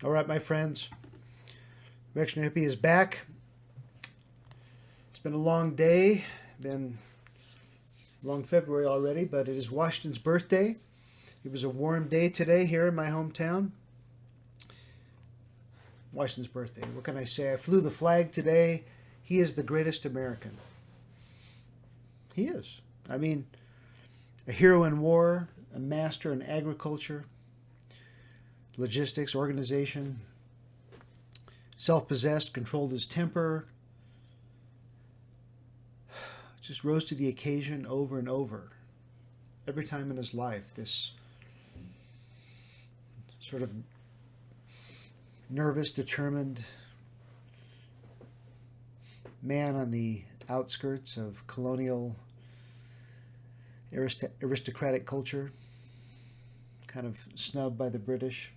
All right, my friends. Reactionary Hippie is back. It's been a long day. Been long February already, but it is Washington's birthday. It was a warm day today here in my hometown. Washington's birthday. What can I say? I flew the flag today. He is the greatest American. He is. I mean, a hero in war, a master in agriculture, logistics, organization, self-possessed, controlled his temper, just rose to the occasion over and over. Every time in his life, this sort of nervous, determined man on the outskirts of colonial aristocratic culture, kind of snubbed by the British.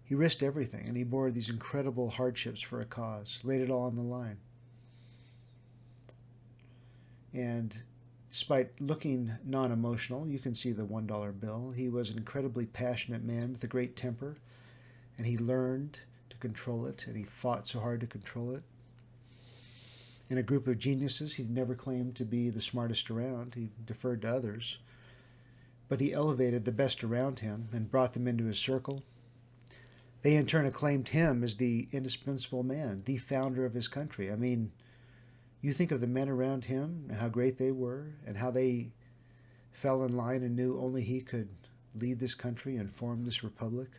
He risked everything, and he bore these incredible hardships for a cause, laid it all on the line. And despite looking non-emotional, you can see the $1 bill, he was an incredibly passionate man with a great temper, and he learned to control it, and he fought so hard to control it. In a group of geniuses, he never claimed to be the smartest around. He deferred to others. But he elevated the best around him and brought them into his circle. They in turn acclaimed him as the indispensable man, the founder of his country. I mean, you think of the men around him and how great they were and how they fell in line and knew only he could lead this country and form this republic.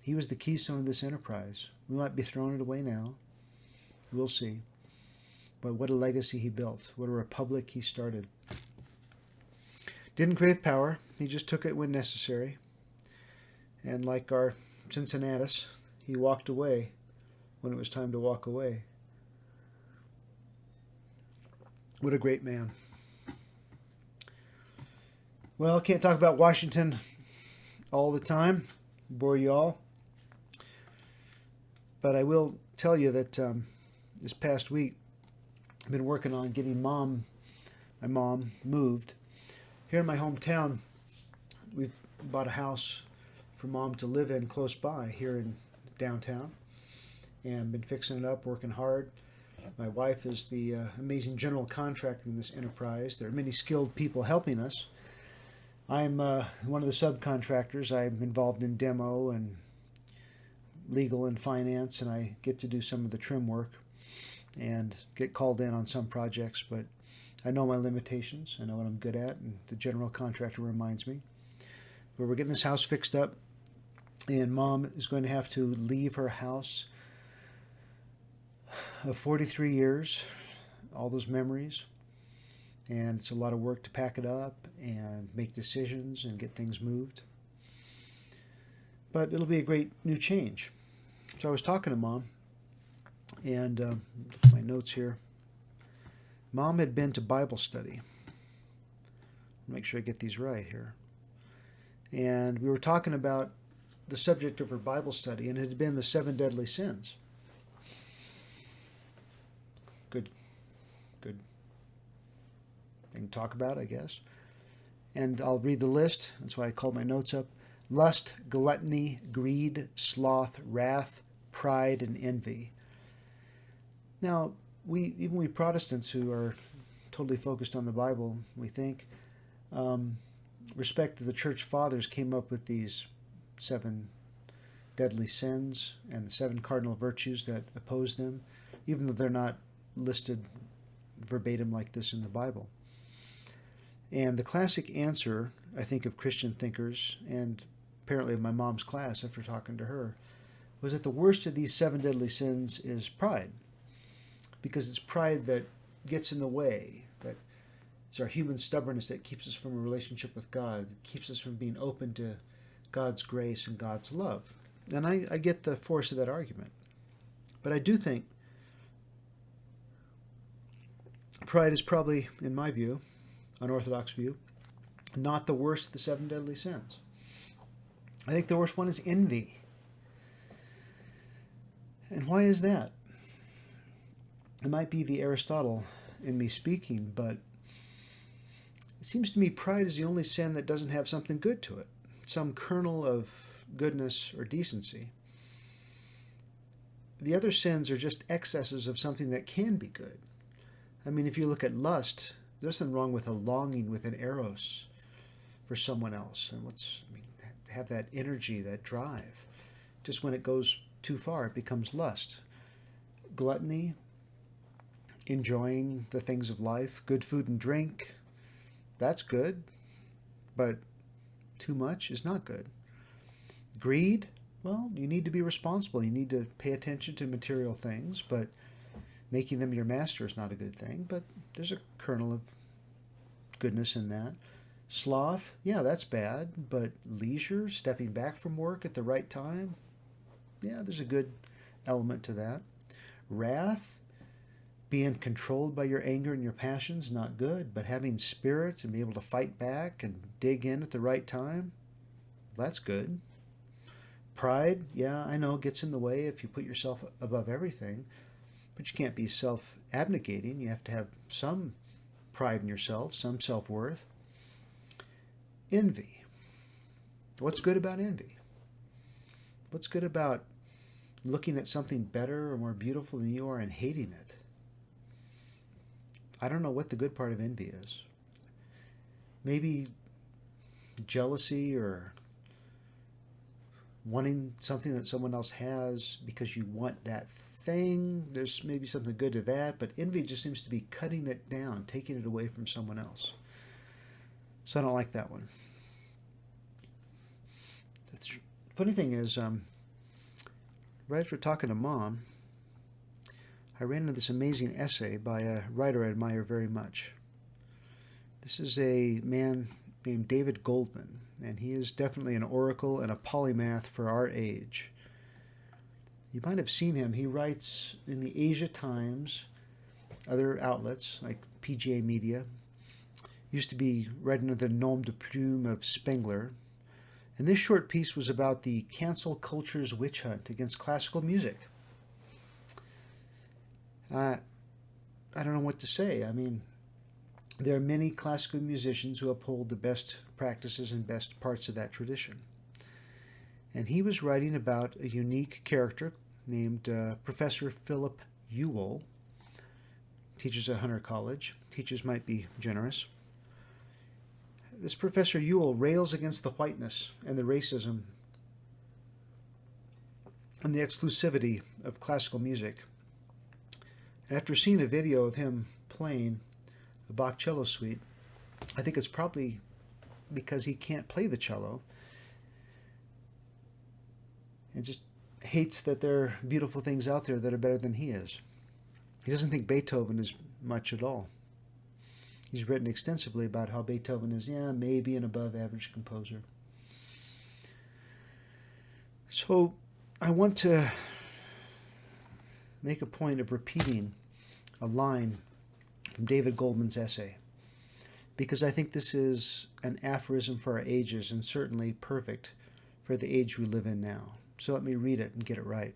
He was the keystone of this enterprise. We might be throwing it away now. We'll see. But what a legacy he built. What a republic he started. Didn't crave power. He just took it when necessary. And like our Cincinnatus, he walked away when it was time to walk away. What a great man. Well, can't talk about Washington all the time. Bore you all. But I will tell you that this past week, I've been working on getting my mom moved. Here in my hometown, we've bought a house for Mom to live in close by here in downtown, and been fixing it up, working hard. My wife is the amazing general contractor in this enterprise. There are many skilled people helping us. I'm one of the subcontractors. I'm involved in demo and legal and finance, and I get to do some of the trim work and get called in on some projects, but I know my limitations. I know what I'm good at, and the general contractor reminds me. But we're getting this house fixed up, and Mom is going to have to leave her house of 43 years, all those memories, and it's a lot of work to pack it up and make decisions and get things moved. But it'll be a great new change. So I was talking to Mom, and my notes here. Mom had been to Bible study. Make sure I get these right here. And we were talking about the subject of her Bible study, and it had been the 7 deadly sins. Good thing to talk about, I guess. And I'll read the list. That's why I called my notes up. Lust, gluttony, greed, sloth, wrath, pride, and envy. Now, even we Protestants who are totally focused on the Bible, we think, respect that the church fathers came up with these 7 deadly sins and the 7 cardinal virtues that oppose them, even though they're not listed verbatim like this in the Bible. And the classic answer, I think, of Christian thinkers, and apparently of my mom's class after talking to her, was that the worst of these 7 deadly sins is pride. Because it's pride that gets in the way, that it's our human stubbornness that keeps us from a relationship with God, keeps us from being open to God's grace and God's love. And I get the force of that argument. But I do think pride is probably, in my view, unorthodox view, not the worst of the 7 deadly sins. I think the worst one is envy. And why is that? It might be the Aristotle in me speaking, but it seems to me pride is the only sin that doesn't have something good to it. Some kernel of goodness, or decency. The other sins are just excesses of something that can be good. I mean, if you look at lust, there's nothing wrong with a longing, with an eros for someone else. And have that energy, that drive. Just when it goes too far, it becomes lust. Gluttony, enjoying the things of life, good food and drink, that's good, but too much is not good. Greed, well, you need to be responsible. You need to pay attention to material things, but making them your master is not a good thing, but there's a kernel of goodness in that. Sloth, yeah, that's bad, but leisure, stepping back from work at the right time, yeah, there's a good element to that. Wrath, being controlled by your anger and your passions, not good, but having spirit and be able to fight back and dig in at the right time, that's good. Pride, yeah, I know, gets in the way if you put yourself above everything, but you can't be self-abnegating. You have to have some pride in yourself, some self-worth. Envy. What's good about envy? What's good about looking at something better or more beautiful than you are and hating it? I don't know what the good part of envy is. Maybe jealousy or wanting something that someone else has because you want that thing. There's maybe something good to that, but envy just seems to be cutting it down, taking it away from someone else. So I don't like that one. The funny thing is, right after talking to Mom, I ran into this amazing essay by a writer I admire very much. This is a man named David Goldman, and he is definitely an oracle and a polymath for our age. You might have seen him. He writes in the Asia Times, other outlets like PGA Media. Used to be read under the nom de plume of Spengler. And this short piece was about the cancel culture's witch hunt against classical music. I don't know what to say. I mean, there are many classical musicians who uphold the best practices and best parts of that tradition. And he was writing about a unique character named Professor Philip Ewell. Teaches at Hunter College. Teachers might be generous. This Professor Ewell rails against the whiteness and the racism and the exclusivity of classical music. And after seeing a video of him playing a Bach cello suite, I think it's probably because he can't play the cello and just hates that there are beautiful things out there that are better than he is. He doesn't think Beethoven is much at all. He's written extensively about how Beethoven is, maybe an above-average composer. So I want to make a point of repeating a line from David Goldman's essay, because I think this is an aphorism for our ages and certainly perfect for the age we live in now. So let me read it and get it right.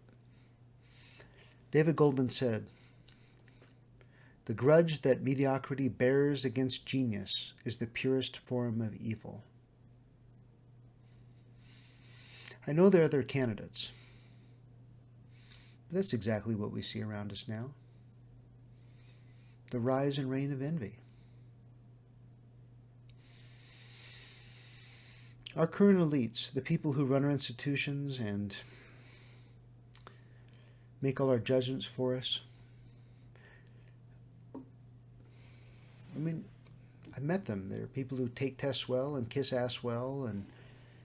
David Goldman said, "The grudge that mediocrity bears against genius is the purest form of evil." I know there are other candidates, but that's exactly what we see around us now. The rise and reign of envy. Our current elites, the people who run our institutions and make all our judgments for us, I mean, I've met them. They're people who take tests well and kiss ass well and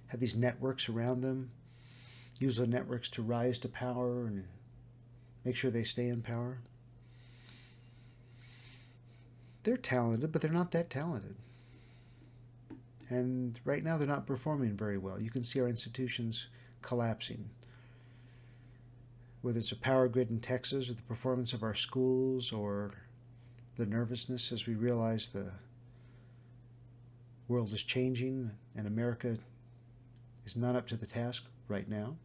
have these networks around them, use those networks to rise to power and make sure they stay in power. They're talented, but they're not that talented. And right now they're not performing very well. You can see our institutions collapsing. Whether it's a power grid in Texas or the performance of our schools or the nervousness as we realize the world is changing and America is not up to the task right now.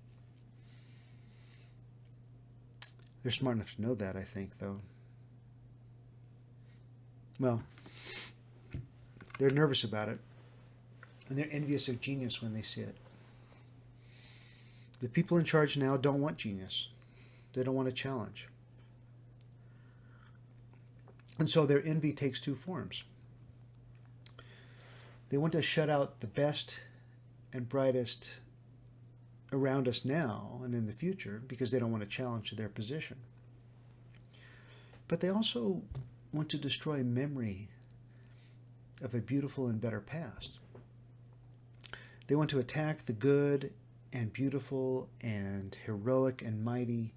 They're smart enough to know that, I think, though. Well, they're nervous about it, and they're envious of genius when they see it. The people in charge now don't want genius. They don't want a challenge. And so their envy takes two forms. They want to shut out the best and brightest around us now and in the future because they don't want to challenge their position. But they also want to destroy memory of a beautiful and better past. They want to attack the good and beautiful and heroic and mighty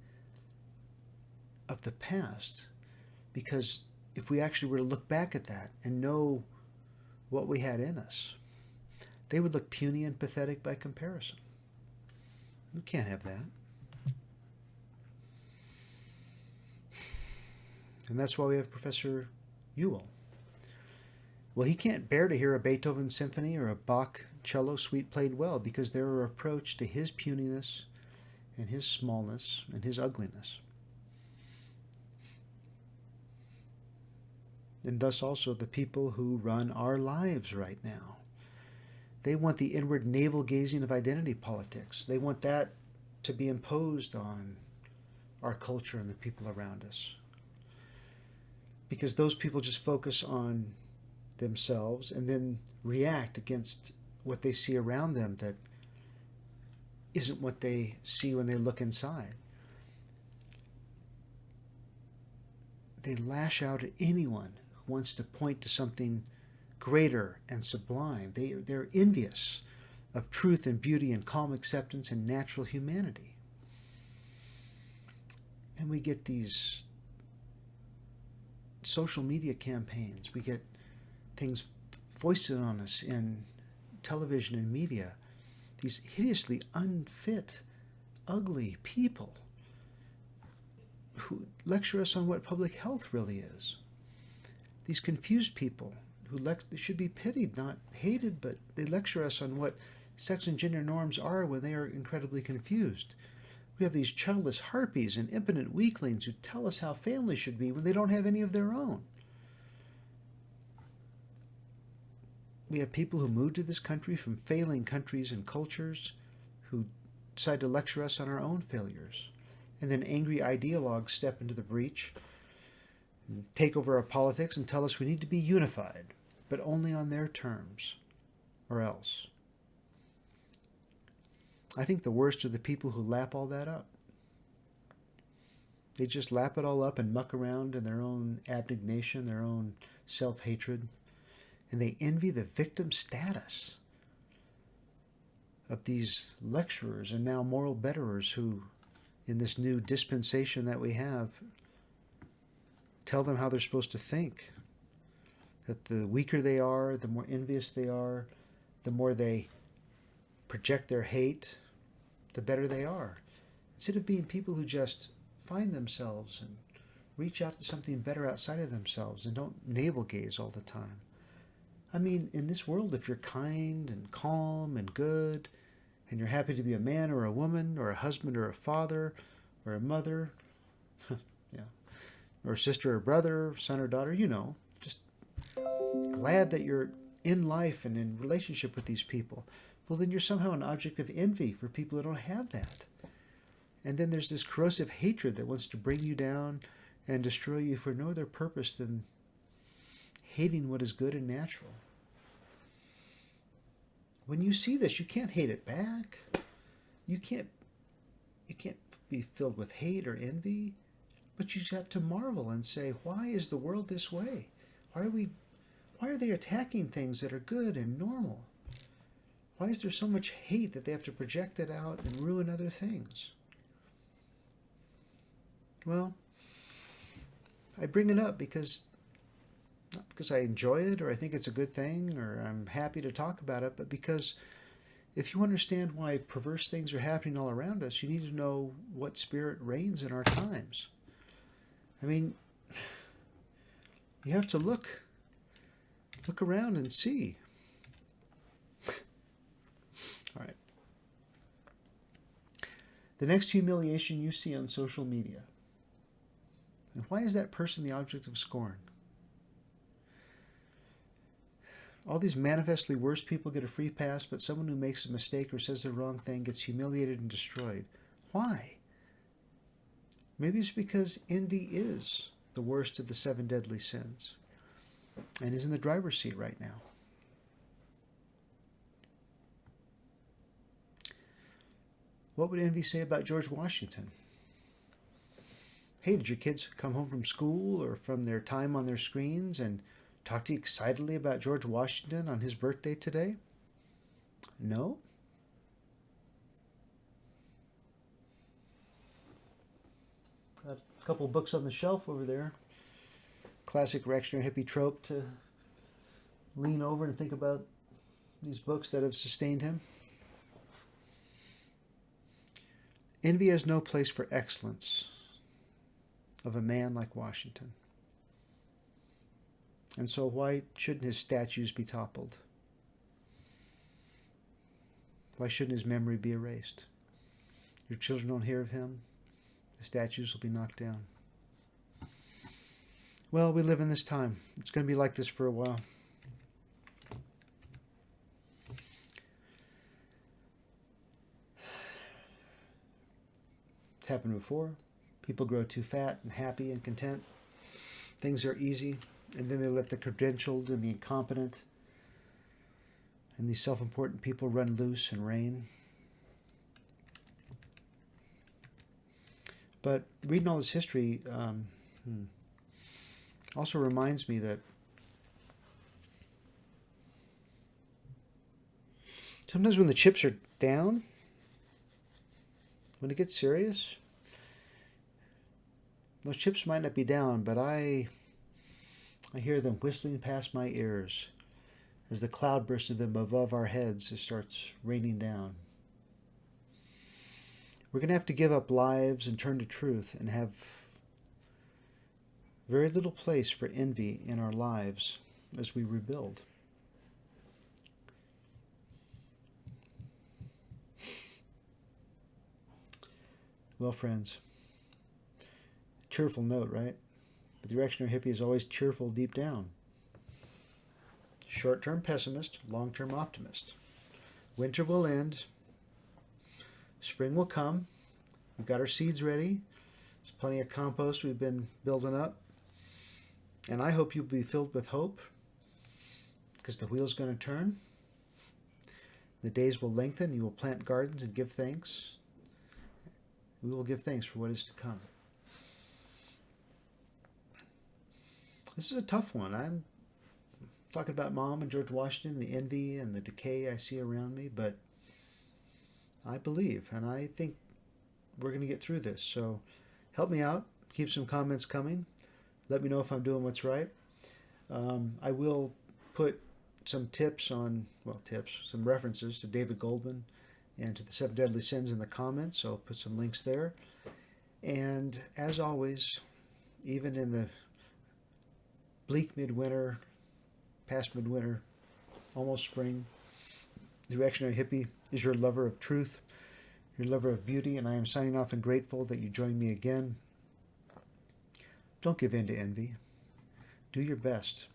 of the past, because if we actually were to look back at that and know what we had in us, they would look puny and pathetic by comparison. We can't have that. And that's why we have Professor Ewell. Well, he can't bear to hear a Beethoven symphony or a Bach cello suite played well because they're an approach to his puniness and his smallness and his ugliness. And thus also the people who run our lives right now. They want the inward navel-gazing of identity politics. They want that to be imposed on our culture and the people around us. Because those people just focus on themselves and then react against what they see around them that isn't what they see when they look inside. They lash out at anyone who wants to point to something greater and sublime. They're envious of truth and beauty and calm acceptance and natural humanity. And we get these social media campaigns. We get things foisted on us in television and media. These hideously unfit, ugly people who lecture us on what public health really is. These confused people who should be pitied, not hated, but they lecture us on what sex and gender norms are when they are incredibly confused. We have these childless harpies and impotent weaklings who tell us how families should be when they don't have any of their own. We have people who moved to this country from failing countries and cultures who decide to lecture us on our own failures. And then angry ideologues step into the breach and take over our politics and tell us we need to be unified, but only on their terms, or else. I think the worst are the people who lap all that up. They just lap it all up and muck around in their own abnegation, their own self-hatred, and they envy the victim status of these lecturers and now moral betterers who, in this new dispensation that we have, tell them how they're supposed to think. That the weaker they are, the more envious they are, the more they project their hate, the better they are. Instead of being people who just find themselves and reach out to something better outside of themselves and don't navel gaze all the time. I mean, in this world, if you're kind and calm and good, and you're happy to be a man or a woman or a husband or a father or a mother, yeah, or a sister or brother, son or daughter, just glad that you're in life and in relationship with these people, well, then you're somehow an object of envy for people that don't have that. And then there's this corrosive hatred that wants to bring you down and destroy you for no other purpose than hating what is good and natural. When you see this, you can't hate it back. You can't be filled with hate or envy, but you have to marvel and say, why is the world this way? Why are they attacking things that are good and normal? Why is there so much hate that they have to project it out and ruin other things? Well, I bring it up not because I enjoy it or I think it's a good thing or I'm happy to talk about it, but because if you understand why perverse things are happening all around us, you need to know what spirit reigns in our times. I mean, you have to look around and see. All right. The next humiliation you see on social media. And why is that person the object of scorn? All these manifestly worse people get a free pass, but someone who makes a mistake or says the wrong thing gets humiliated and destroyed. Why? Maybe it's because envy is the worst of the 7 deadly sins and is in the driver's seat right now. What would envy say about George Washington? Hey, did your kids come home from school or from their time on their screens and talk to you excitedly about George Washington on his birthday today? No? Got a couple books on the shelf over there. Classic reactionary hippie trope to lean over and think about these books that have sustained him. Envy has no place for excellence of a man like Washington. And so why shouldn't his statues be toppled? Why shouldn't his memory be erased? Your children don't hear of him, the statues will be knocked down. Well, we live in this time. It's going to be like this for a while. It's happened before. People grow too fat and happy and content. Things are easy, and then they let the credentialed and the incompetent and these self-important people run loose and reign. But reading all this history also reminds me that sometimes when the chips are down, when it gets serious, those chips might not be down, but I hear them whistling past my ears as the cloudburst of them above our heads starts raining down. We're going to have to give up lives and turn to truth and have very little place for envy in our lives as we rebuild. Well, friends, cheerful note, right? But the reactionary hippie is always cheerful deep down. Short-term pessimist, long-term optimist. Winter will end. Spring will come. We've got our seeds ready. There's plenty of compost we've been building up. And I hope you'll be filled with hope because the wheel's going to turn. The days will lengthen. You will plant gardens and give thanks. We will give thanks for what is to come. This is a tough one. I'm talking about Mom and George Washington, the envy and the decay I see around me, but I believe, and I think we're going to get through this. So help me out. Keep some comments coming. Let me know if I'm doing what's right. I will put some some references to David Goldman and to the 7 Deadly Sins in the comments, so I'll put some links there. And as always, even in the bleak midwinter, past midwinter, almost spring, the reactionary hippie is your lover of truth, your lover of beauty, and I am signing off and grateful that you joined me again. Don't give in to envy. Do your best.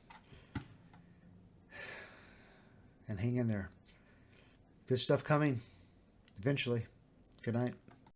And hang in there. Good stuff coming eventually. Good night.